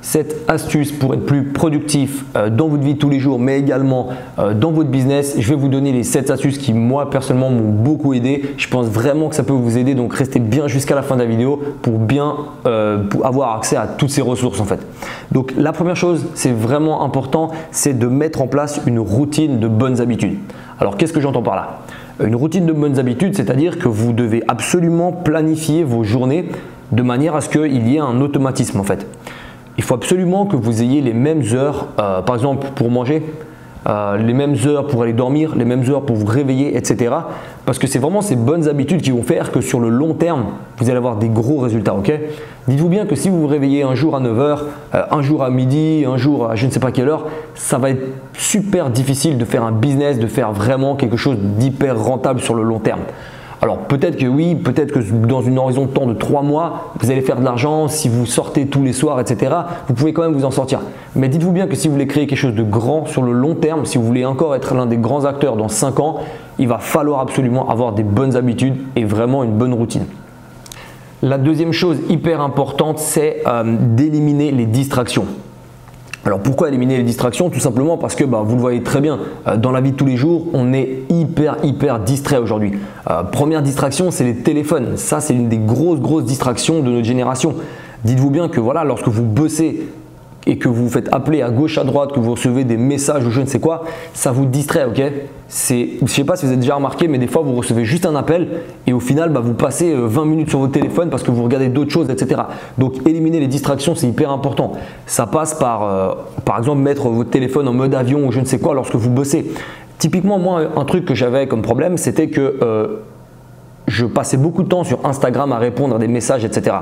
7 astuces pour être plus productif dans votre vie de tous les jours, mais également dans votre business. Je vais vous donner les 7 astuces qui, moi, personnellement, m'ont beaucoup aidé. Je pense vraiment que ça peut vous aider, donc restez bien jusqu'à la fin de la vidéo pour bien pour avoir accès à toutes ces ressources en fait. Donc, la première chose, c'est vraiment important, c'est de mettre en place une routine de bonnes habitudes. Alors, qu'est-ce que j'entends par là? Une routine de bonnes habitudes, c'est-à-dire que vous devez absolument planifier vos journées de manière à ce qu'il y ait un automatisme en fait. Il faut absolument que vous ayez les mêmes heures, par exemple pour manger, les mêmes heures pour aller dormir, les mêmes heures pour vous réveiller, etc. Parce que c'est vraiment ces bonnes habitudes qui vont faire que sur le long terme, vous allez avoir des gros résultats. Ok? Dites-vous bien que si vous vous réveillez un jour à 9 h, un jour à midi, un jour à je ne sais pas quelle heure, ça va être super difficile de faire un business, de faire vraiment quelque chose d'hyper rentable sur le long terme. Alors peut-être que oui, peut-être que dans une horizon de temps de 3 mois, vous allez faire de l'argent, si vous sortez tous les soirs, etc. Vous pouvez quand même vous en sortir. Mais dites-vous bien que si vous voulez créer quelque chose de grand sur le long terme, si vous voulez encore être l'un des grands acteurs dans 5 ans, il va falloir absolument avoir des bonnes habitudes et vraiment une bonne routine. La deuxième chose hyper importante, c'est d'éliminer les distractions. Alors pourquoi éliminer les distractions? Tout simplement parce que vous le voyez très bien, dans la vie de tous les jours, on est hyper distrait aujourd'hui. Première distraction, c'est les téléphones. Ça, c'est une des grosses distractions de notre génération. Dites-vous bien que voilà, lorsque vous bossez et que vous vous faites appeler à gauche, à droite, que vous recevez des messages ou je ne sais quoi, ça vous distrait, ok? Je ne sais pas si vous avez déjà remarqué, mais des fois vous recevez juste un appel et au final vous passez 20 minutes sur votre téléphone parce que vous regardez d'autres choses, etc. Donc éliminer les distractions, c'est hyper important. Ça passe par exemple mettre votre téléphone en mode avion ou je ne sais quoi lorsque vous bossez. Typiquement, moi, un truc que j'avais comme problème, c'était que je passais beaucoup de temps sur Instagram à répondre à des messages, etc.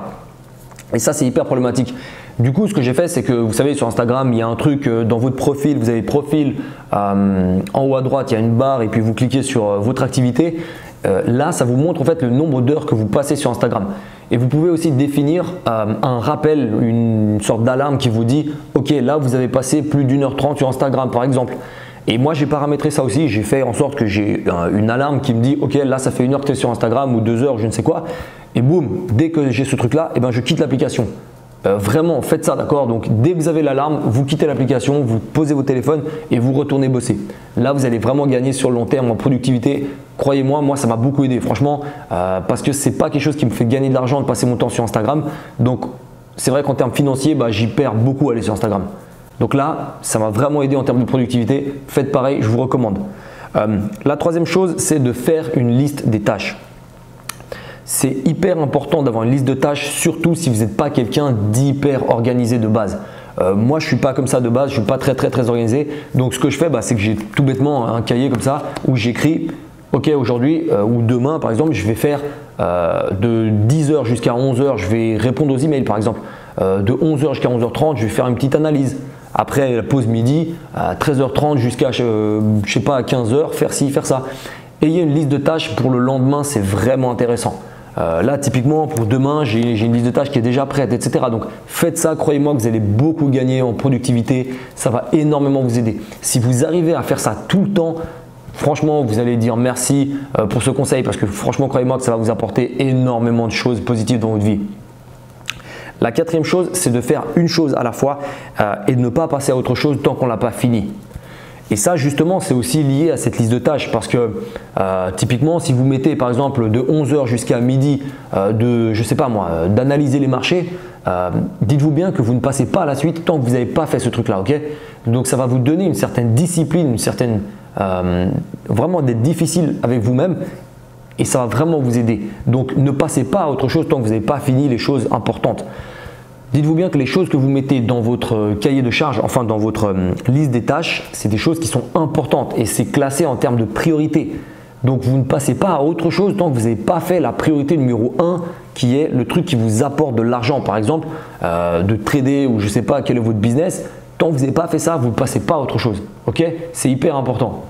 Et ça, c'est hyper problématique. Du coup, ce que j'ai fait, c'est que vous savez, sur Instagram, il y a un truc dans votre profil, vous avez profil, en haut à droite, il y a une barre et puis vous cliquez sur votre activité. Là, ça vous montre en fait le nombre d'heures que vous passez sur Instagram. Et vous pouvez aussi définir un rappel, une sorte d'alarme qui vous dit « Ok, là, vous avez passé plus d'1h30 sur Instagram, par exemple. » Et moi, j'ai paramétré ça aussi. J'ai fait en sorte que j'ai une alarme qui me dit « Ok, là, ça fait 1 heure que tu es sur Instagram ou 2 heures, je ne sais quoi. » Et boum, dès que j'ai ce truc-là, je quitte l'application. Vraiment, faites ça, d'accord? Donc, dès que vous avez l'alarme, vous quittez l'application, vous posez votre téléphone et vous retournez bosser. Là, vous allez vraiment gagner sur le long terme en productivité. Croyez-moi, moi, ça m'a beaucoup aidé, franchement, parce que c'est pas quelque chose qui me fait gagner de l'argent de passer mon temps sur Instagram. Donc, c'est vrai qu'en termes financiers, j'y perds beaucoup à aller sur Instagram. Donc là, ça m'a vraiment aidé en termes de productivité. Faites pareil, je vous recommande. La troisième chose, c'est de faire une liste des tâches. C'est hyper important d'avoir une liste de tâches, surtout si vous n'êtes pas quelqu'un d'hyper organisé de base. Moi, je ne suis pas comme ça de base, je ne suis pas très organisé. Donc, ce que je fais, c'est que j'ai tout bêtement un cahier comme ça où j'écris « Ok, aujourd'hui ou demain, par exemple, je vais faire de 10 h jusqu'à 11 h, je vais répondre aux emails, par exemple. De 11 h jusqu'à 11 h 30, je vais faire une petite analyse. Après la pause midi, à 13 h 30 jusqu'à, je sais pas, à 15 h, faire ci, faire ça. » Ayez une liste de tâches pour le lendemain, c'est vraiment intéressant. Là, typiquement, pour demain, j'ai une liste de tâches qui est déjà prête, etc. Donc, faites ça, croyez-moi que vous allez beaucoup gagner en productivité. Ça va énormément vous aider. Si vous arrivez à faire ça tout le temps, franchement, vous allez dire merci pour ce conseil parce que franchement, croyez-moi que ça va vous apporter énormément de choses positives dans votre vie. La quatrième chose, c'est de faire une chose à la fois et de ne pas passer à autre chose tant qu'on ne l'a pas fini. Et ça, justement, c'est aussi lié à cette liste de tâches parce que typiquement, si vous mettez par exemple de 11 h jusqu'à midi je sais pas moi, d'analyser les marchés, dites-vous bien que vous ne passez pas à la suite tant que vous n'avez pas fait ce truc-là, ok? Donc, ça va vous donner une certaine discipline, une certaine vraiment d'être difficile avec vous-même et ça va vraiment vous aider. Donc, ne passez pas à autre chose tant que vous n'avez pas fini les choses importantes. Dites-vous bien que les choses que vous mettez dans votre cahier de charge, enfin dans votre liste des tâches, c'est des choses qui sont importantes et c'est classé en termes de priorité. Donc vous ne passez pas à autre chose tant que vous n'avez pas fait la priorité numéro 1 qui est le truc qui vous apporte de l'argent par exemple, de trader ou je ne sais pas quel est votre business. Tant que vous n'avez pas fait ça, vous ne passez pas à autre chose. Ok? C'est hyper important.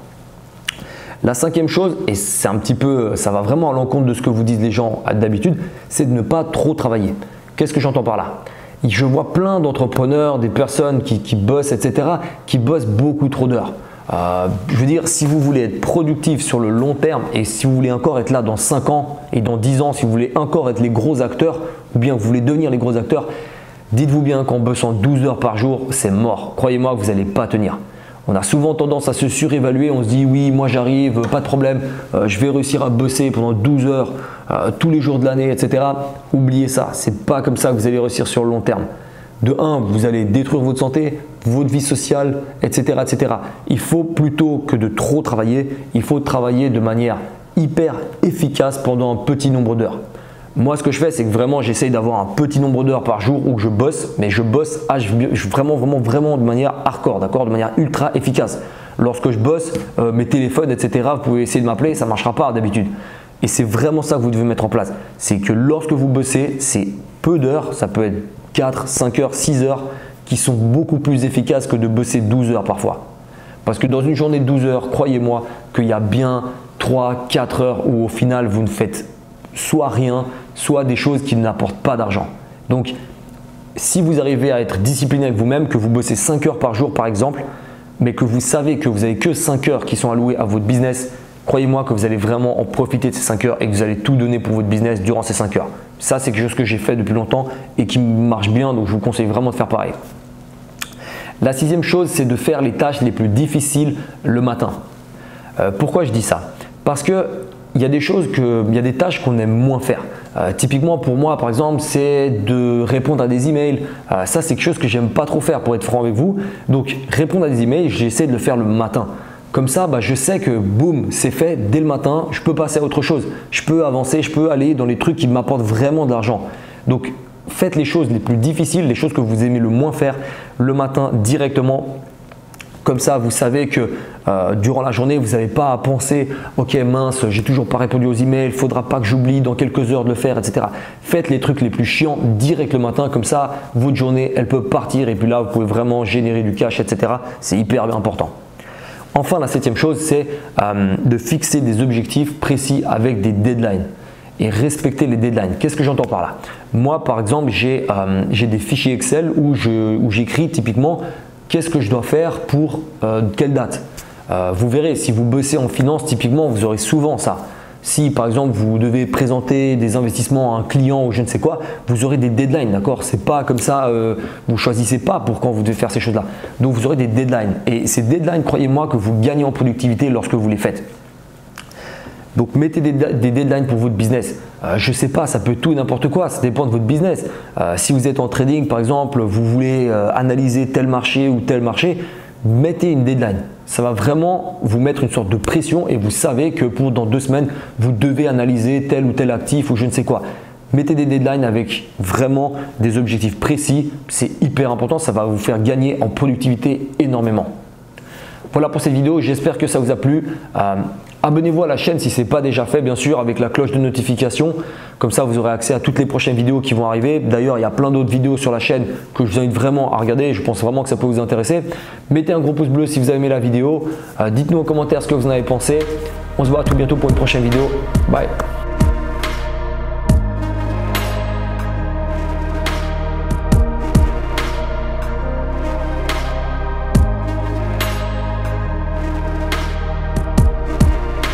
La cinquième chose, et c'est un petit peu, ça va vraiment à l'encontre de ce que vous disent les gens d'habitude, c'est de ne pas trop travailler. Qu'est-ce que j'entends par là? Je vois plein d'entrepreneurs, des personnes qui bossent, etc., qui bossent beaucoup trop d'heures. Je veux dire, si vous voulez être productif sur le long terme et si vous voulez encore être là dans 5 ans et dans 10 ans, si vous voulez encore être les gros acteurs ou bien vous voulez devenir les gros acteurs, Dites-vous bien qu'en bossant 12 heures par jour, c'est mort. Croyez-moi, vous n'allez pas tenir. On a souvent tendance à se surévaluer, on se dit oui, moi j'arrive, pas de problème, je vais réussir à bosser pendant 12 heures tous les jours de l'année, etc. Oubliez ça, c'est pas comme ça que vous allez réussir sur le long terme. De 1, vous allez détruire votre santé, votre vie sociale, etc., etc. Il faut plutôt que de trop travailler, il faut travailler de manière hyper efficace pendant un petit nombre d'heures. Moi, ce que je fais, c'est que vraiment, j'essaye d'avoir un petit nombre d'heures par jour où je bosse, mais je bosse vraiment de manière hardcore, d'accord, de manière ultra efficace. Lorsque je bosse, mes téléphones, etc., vous pouvez essayer de m'appeler, ça ne marchera pas d'habitude. Et c'est vraiment ça que vous devez mettre en place. C'est que lorsque vous bossez, c'est peu d'heures, ça peut être 4, 5 heures, 6 heures, qui sont beaucoup plus efficaces que de bosser 12 heures parfois. Parce que dans une journée de 12 heures, croyez-moi qu'il y a bien 3, 4 heures où au final, vous ne faites soit rien, soit des choses qui n'apportent pas d'argent. Donc, si vous arrivez à être discipliné avec vous-même, que vous bossez 5 heures par jour par exemple, mais que vous savez que vous n'avez que 5 heures qui sont allouées à votre business, croyez-moi que vous allez vraiment en profiter de ces 5 heures et que vous allez tout donner pour votre business durant ces 5 heures. Ça, c'est quelque chose que j'ai fait depuis longtemps et qui marche bien, donc je vous conseille vraiment de faire pareil. La 6e chose, c'est de faire les tâches les plus difficiles le matin. Pourquoi je dis ça? Parce que il y a des tâches qu'on aime moins faire. Typiquement pour moi, par exemple, c'est de répondre à des emails. Ça, c'est quelque chose que j'aime pas trop faire pour être franc avec vous. Donc, répondre à des emails, j'essaie de le faire le matin. Comme ça, je sais que boum, c'est fait dès le matin. Je peux passer à autre chose. Je peux avancer, je peux aller dans les trucs qui m'apportent vraiment de l'argent. Donc, faites les choses les plus difficiles, les choses que vous aimez le moins faire le matin directement. Comme ça, vous savez que durant la journée, vous n'avez pas à penser « Ok, mince, j'ai toujours pas répondu aux emails, il ne faudra pas que j'oublie dans quelques heures de le faire, etc. » Faites les trucs les plus chiants direct le matin. Comme ça, votre journée, elle peut partir et puis là, vous pouvez vraiment générer du cash, etc. C'est hyper important. Enfin, la 7e chose, c'est de fixer des objectifs précis avec des deadlines et respecter les deadlines. Qu'est-ce que j'entends par là? Moi, par exemple, j'ai des fichiers Excel où j'écris typiquement qu'est-ce que je dois faire pour quelle date. Vous verrez, si vous bossez en finance, typiquement, vous aurez souvent ça. Si par exemple, vous devez présenter des investissements à un client ou je ne sais quoi, vous aurez des deadlines, d'accord? C'est pas comme ça, vous choisissez pas pour quand vous devez faire ces choses-là. Donc, vous aurez des deadlines. Et ces deadlines, croyez-moi que vous gagnez en productivité lorsque vous les faites. Donc, mettez des deadlines pour votre business. Je ne sais pas, ça peut être tout et n'importe quoi, ça dépend de votre business. Si vous êtes en trading, par exemple, vous voulez analyser tel marché ou tel marché, mettez une deadline. Ça va vraiment vous mettre une sorte de pression et vous savez que dans 2 semaines, vous devez analyser tel ou tel actif ou je ne sais quoi. Mettez des deadlines avec vraiment des objectifs précis. C'est hyper important, ça va vous faire gagner en productivité énormément. Voilà pour cette vidéo, j'espère que ça vous a plu. Abonnez-vous à la chaîne si ce n'est pas déjà fait, bien sûr, avec la cloche de notification. Comme ça, vous aurez accès à toutes les prochaines vidéos qui vont arriver. D'ailleurs, il y a plein d'autres vidéos sur la chaîne que je vous invite vraiment à regarder. Je pense vraiment que ça peut vous intéresser. Mettez un gros pouce bleu si vous avez aimé la vidéo. Dites-nous en commentaire ce que vous en avez pensé. On se voit à tout bientôt pour une prochaine vidéo. Bye!